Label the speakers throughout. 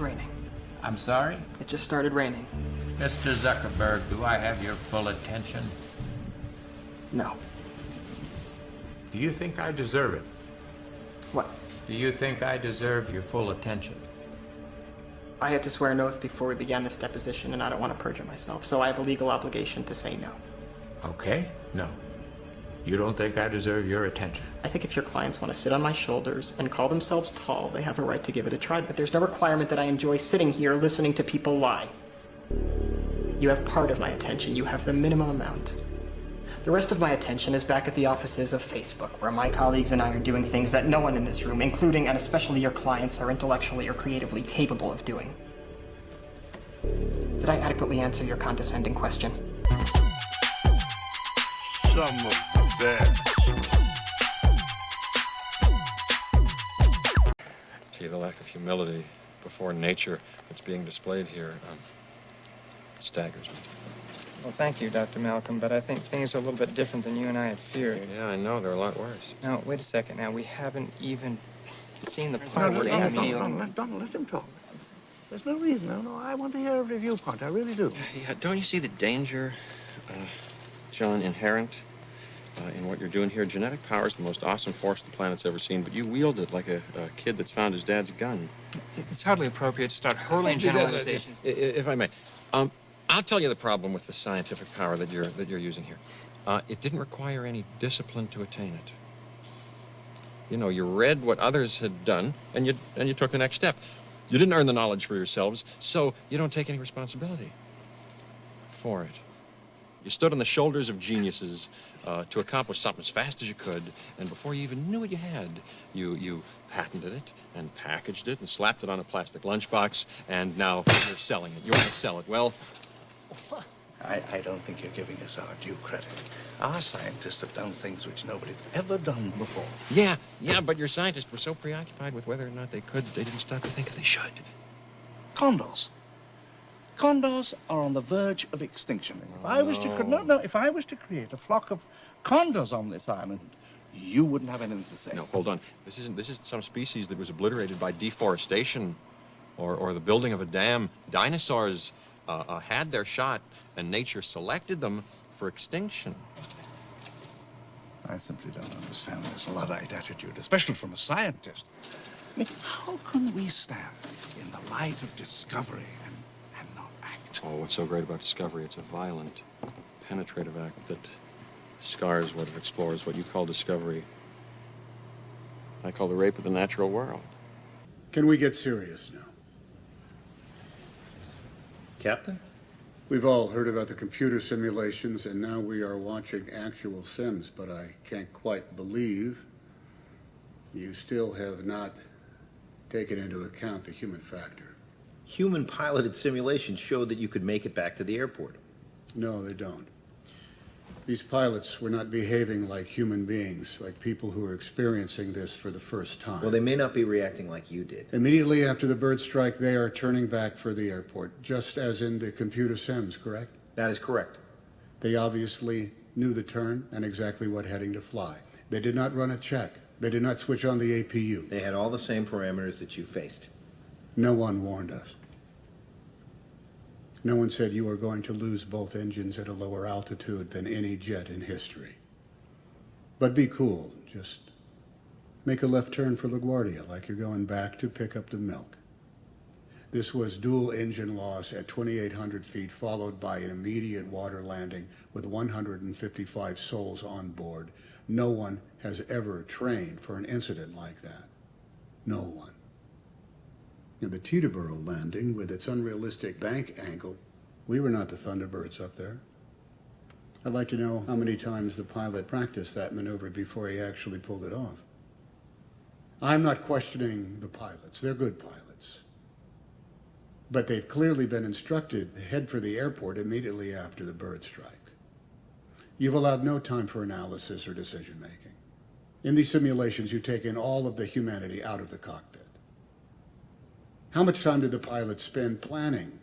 Speaker 1: It's raining.
Speaker 2: I'm sorry?
Speaker 1: It just started raining.
Speaker 2: Mr. Zuckerberg, do I have your full attention?
Speaker 1: No.
Speaker 2: Do you think I deserve it?
Speaker 1: What?
Speaker 2: Do you think I deserve your full attention?
Speaker 1: I had to swear an oath before we began this deposition, and I don't want to perjure myself, so I have a legal obligation to say no.
Speaker 2: Okay, no. You don't think I deserve your attention?
Speaker 1: I think if your clients want to sit on my shoulders and call themselves tall, they have a right to give it a try, but there's no requirement that I enjoy sitting here listening to people lie. You have part of my attention. You have the minimum amount. The rest of my attention is back at the offices of Facebook, where my colleagues and I are doing things that no one in this room, including and especially your clients, are intellectually or creatively capable of doing. Did I adequately answer your condescending question?
Speaker 3: Some of the best.
Speaker 4: Gee, the lack of humility before nature that's being displayed here staggers me.
Speaker 5: Well, thank you, Dr. Malcolm, but I think things are a little bit different than you and I had feared.
Speaker 4: Yeah, I know. They're a lot worse.
Speaker 5: Now, wait a second. Now, we haven't even seen the
Speaker 3: No,
Speaker 5: part where Amy...
Speaker 3: Don't let him talk. There's no reason. No, I want to hear every viewpoint. I really do.
Speaker 4: Yeah, don't you see the danger, John, inherent in what you're doing here? Genetic power is the most awesome force the planet's ever seen, but you wield it like a kid that's found his dad's gun.
Speaker 5: It's hardly appropriate to start hurling generalizations.
Speaker 4: If I may, I'll tell you the problem with the scientific power that you're using here. It didn't require any discipline to attain it. You know, you read what others had done, and you took the next step. You didn't earn the knowledge for yourselves, so you don't take any responsibility for it. You stood on the shoulders of geniuses to accomplish something as fast as you could, and before you even knew what you had, you patented it and packaged it and slapped it on a plastic lunchbox, and now you're selling it. You want to sell it. Well,
Speaker 3: I don't think you're giving us our due credit. Our scientists have done things which nobody's ever done before.
Speaker 4: yeah, but your scientists were so preoccupied with whether or not they could, they didn't stop to think if they should.
Speaker 3: Condors. Condors are on the verge of extinction. If I was to create a flock of condors on this island, you wouldn't have anything to say.
Speaker 4: No, hold on. This isn't some species that was obliterated by deforestation or the building of a dam. Dinosaurs had their shot, and nature selected them for extinction.
Speaker 3: I simply don't understand this Luddite attitude, especially from a scientist. I mean, how can we stand in the light of discovery and not act?
Speaker 4: Oh, what's so great about discovery? It's a violent, penetrative act that scars what it explores, what you call discovery. I call the rape of the natural world.
Speaker 6: Can we get serious now?
Speaker 7: Captain?
Speaker 6: We've all heard about the computer simulations, and now we are watching actual sims, but I can't quite believe you still have not taken into account the human factor.
Speaker 7: Human-piloted simulations showed that you could make it back to the airport.
Speaker 6: No, they don't. These pilots were not behaving like human beings, like people who are experiencing this for the first time.
Speaker 7: Well, they may not be reacting like you did.
Speaker 6: Immediately after the bird strike, they are turning back for the airport, just as in the computer sims, correct?
Speaker 7: That is correct.
Speaker 6: They obviously knew the turn and exactly what heading to fly. They did not run a check. They did not switch on the APU.
Speaker 7: They had all the same parameters that you faced.
Speaker 6: No one warned us. No one said you are going to lose both engines at a lower altitude than any jet in history. But be cool. Just make a left turn for LaGuardia like you're going back to pick up the milk. This was dual engine loss at 2,800 feet, followed by an immediate water landing with 155 souls on board. No one has ever trained for an incident like that. No one. And the Teterboro landing, with its unrealistic bank angle, we were not the Thunderbirds up there. I'd like to know how many times the pilot practiced that maneuver before he actually pulled it off. I'm not questioning the pilots. They're good pilots. But they've clearly been instructed to head for the airport immediately after the bird strike. You've allowed no time for analysis or decision-making. In these simulations, you take in all of the humanity out of the cockpit. How much time did the pilots spend planning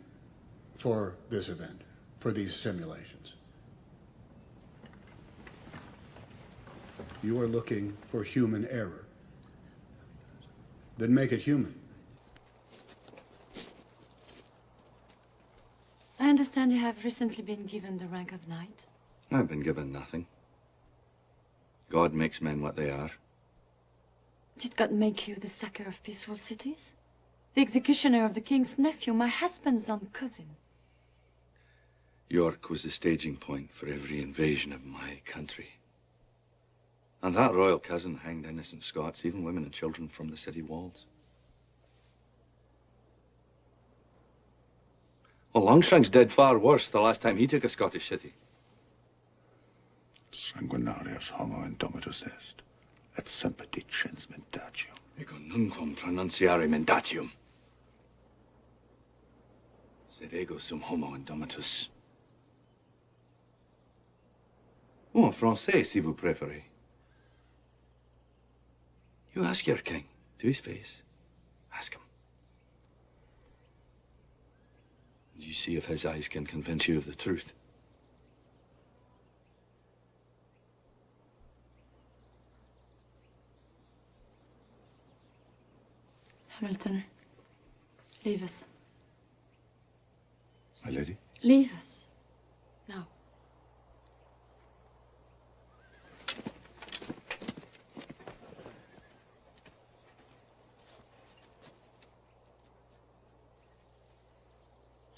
Speaker 6: for this event, for these simulations? You are looking for human error. Then make it human.
Speaker 8: understand you have recently been given the rank of knight.
Speaker 9: I've been given nothing. God makes men what they are.
Speaker 8: Did God make you the sacker of peaceful cities? The executioner of the king's nephew, my husband's own cousin.
Speaker 9: York was the staging point for every invasion of my country. And that royal cousin hanged innocent Scots, even women and children, from the city walls. Well, Longshanks did far worse the last time he took a Scottish city.
Speaker 3: Sanguinarius homo indomitus est, et sempedicens mentatium.
Speaker 9: Ego nunquam pronunciare mendatium. Sed ego sum homo indomitus. Ou en français, si vous préférez. You ask your king, to his face. Ask him. And you see if his eyes can convince you of the truth.
Speaker 8: Hamilton, leave us.
Speaker 3: My lady?
Speaker 8: Leave us. Now.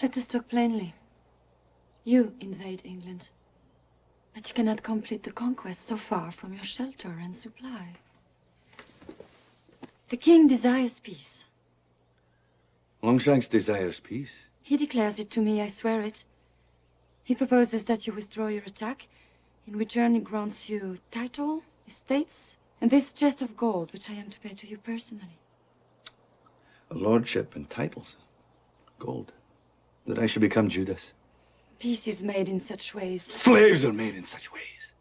Speaker 8: Let us talk plainly. You invade England, but you cannot complete the conquest so far from your shelter and supply. The king desires peace.
Speaker 9: Longshanks desires peace.
Speaker 8: He declares it to me, I swear it. He proposes that you withdraw your attack. In return, he grants you title, estates, and this chest of gold, which I am to pay to you personally.
Speaker 9: A lordship and titles. Gold. That I should become Judas.
Speaker 8: Peace is made in such ways.
Speaker 9: Slaves are made in such ways.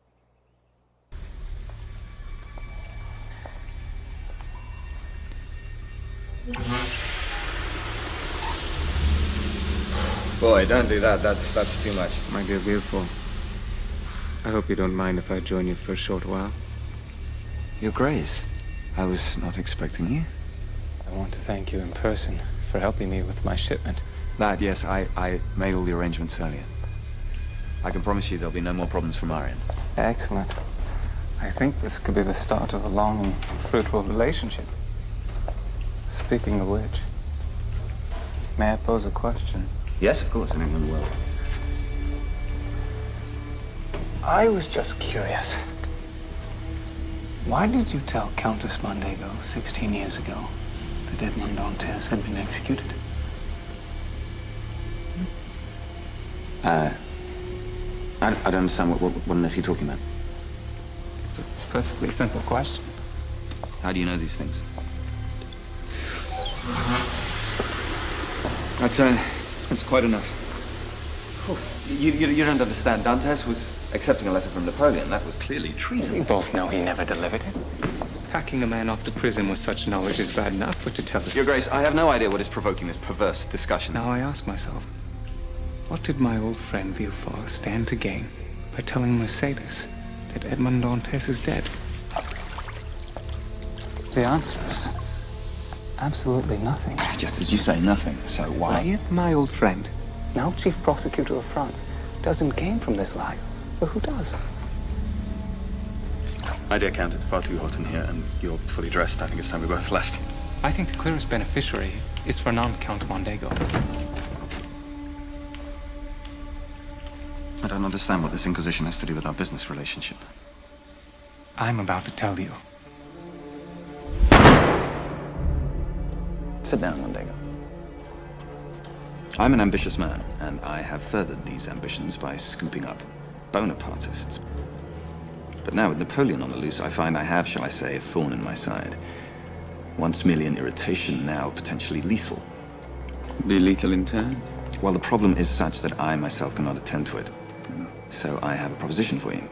Speaker 10: Boy, don't do that. That's too much.
Speaker 5: My dear Beautiful, I hope you don't mind if I join you for a short while.
Speaker 11: Your Grace, I was not expecting you.
Speaker 5: I want to thank you in person for helping me with my shipment.
Speaker 11: That, yes, I made all the arrangements earlier. I can promise you there'll be no more problems from our end.
Speaker 5: Excellent. I think this could be the start of a long and fruitful relationship. Speaking of which, may I pose a question?
Speaker 11: Yes, of course, anything in the world.
Speaker 5: I was just curious. Why did you tell Countess Mondego 16 years ago that Edmond Dantes had been executed?
Speaker 11: I don't understand what on earth you're talking about.
Speaker 5: It's a perfectly simple question.
Speaker 11: How do you know these things? That's quite enough. You don't understand. Dantes was accepting a letter from Napoleon. That was clearly treason.
Speaker 5: We both know he never delivered it. Packing a man off to prison with such knowledge is bad enough, but to tell us...
Speaker 11: Your Grace, I have no idea what is provoking this perverse discussion.
Speaker 5: Now I ask myself, what did my old friend Villefort stand to gain by telling Mercedes that Edmond Dantes is dead? The answer is absolutely nothing.
Speaker 11: Just as you say, nothing. So why?
Speaker 5: If my old friend, now Chief Prosecutor of France, doesn't gain from this lie, well, who does?
Speaker 11: My dear Count, it's far too hot in here, and you're fully dressed. I think it's time we both left.
Speaker 5: I think the clearest beneficiary is Fernand Count Mondego.
Speaker 11: I don't understand what this Inquisition has to do with our business relationship.
Speaker 5: I'm about to tell you.
Speaker 11: Sit down, Mondego. I'm an ambitious man, and I have furthered these ambitions by scooping up Bonapartists. But now with Napoleon on the loose, I find I have, shall I say, a thorn in my side. Once merely an irritation, now potentially lethal.
Speaker 10: Be lethal in turn?
Speaker 11: Well, the problem is such that I myself cannot attend to it. So I have a proposition for you.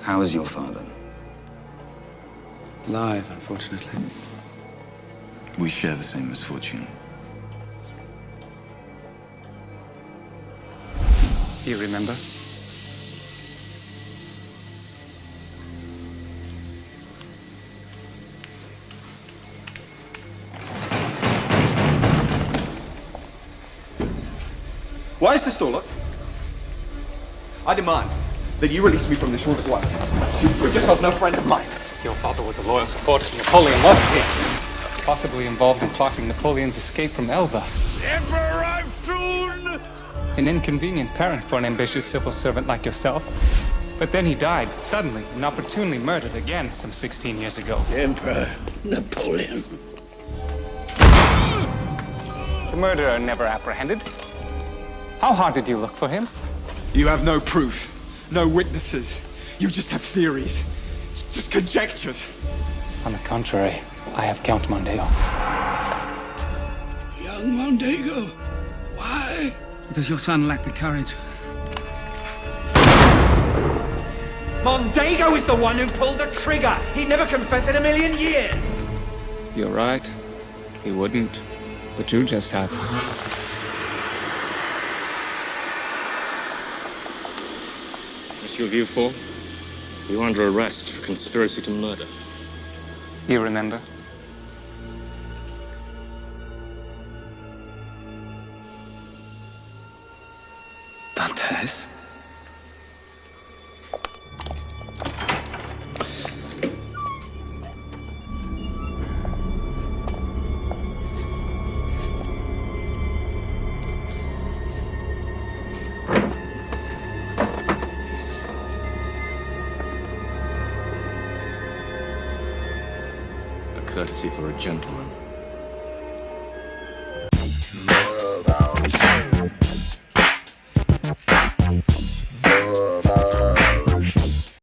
Speaker 10: How is your father? Alive, unfortunately.
Speaker 11: We share the same misfortune.
Speaker 5: You remember?
Speaker 12: Why is this door locked? I demand that you release me from this room at once. You put yourself no friend of mine.
Speaker 5: Your father was a loyal supporter of Napoleon, wasn't he? Possibly involved in plotting Napoleon's escape from Elba.
Speaker 12: Emperor, I'm soon!
Speaker 5: An inconvenient parent for an ambitious civil servant like yourself. But then he died, suddenly, and opportunely murdered again some 16 years ago.
Speaker 13: Emperor Napoleon.
Speaker 5: The murderer never apprehended. How hard did you look for him?
Speaker 12: You have no proof, no witnesses. You just have theories. It's just conjectures.
Speaker 5: On the contrary, I have Count Mondego.
Speaker 13: Young Mondego? Why?
Speaker 10: Because your son lacked the courage.
Speaker 12: Mondego is the one who pulled the trigger. He'd never confess in a million years.
Speaker 5: You're right. He wouldn't. But you just have.
Speaker 14: Monsieur Villefort, you're under arrest for conspiracy to murder.
Speaker 5: You remember?
Speaker 10: Dantes?
Speaker 14: A courtesy for a gentleman.